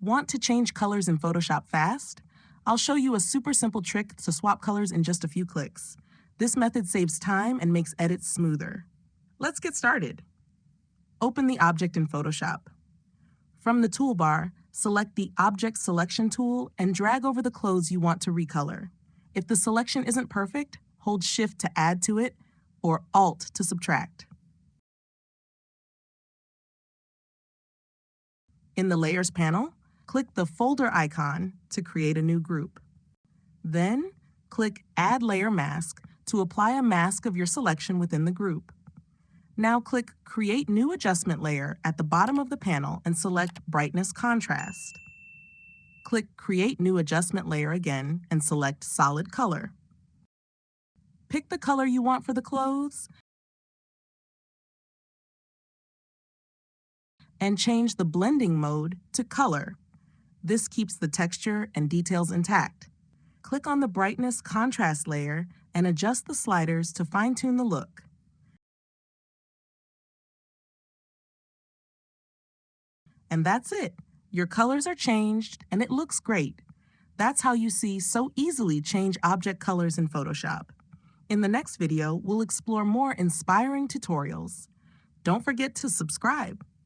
Want to change colors in Photoshop fast? I'll show you a super simple trick to swap colors in just a few clicks. This method saves time and makes edits smoother. Let's get started. Open the object in Photoshop. From the toolbar, select the Object Selection tool and drag over the clothes you want to recolor. If the selection isn't perfect, hold Shift to add to it or Alt to subtract. In the Layers panel, click the folder icon to create a new group. Then, click Add Layer Mask to apply a mask of your selection within the group. Now click Create New Adjustment Layer at the bottom of the panel and select Brightness Contrast. Click Create New Adjustment Layer again and select Solid Color. Pick the color you want for the clothes and change the blending mode to color. This keeps the texture and details intact. Click on the Brightness Contrast layer and adjust the sliders to fine-tune the look. And that's it. Your colors are changed and it looks great. That's how you so easily change object colors in Photoshop. In the next video, we'll explore more inspiring tutorials. Don't forget to subscribe.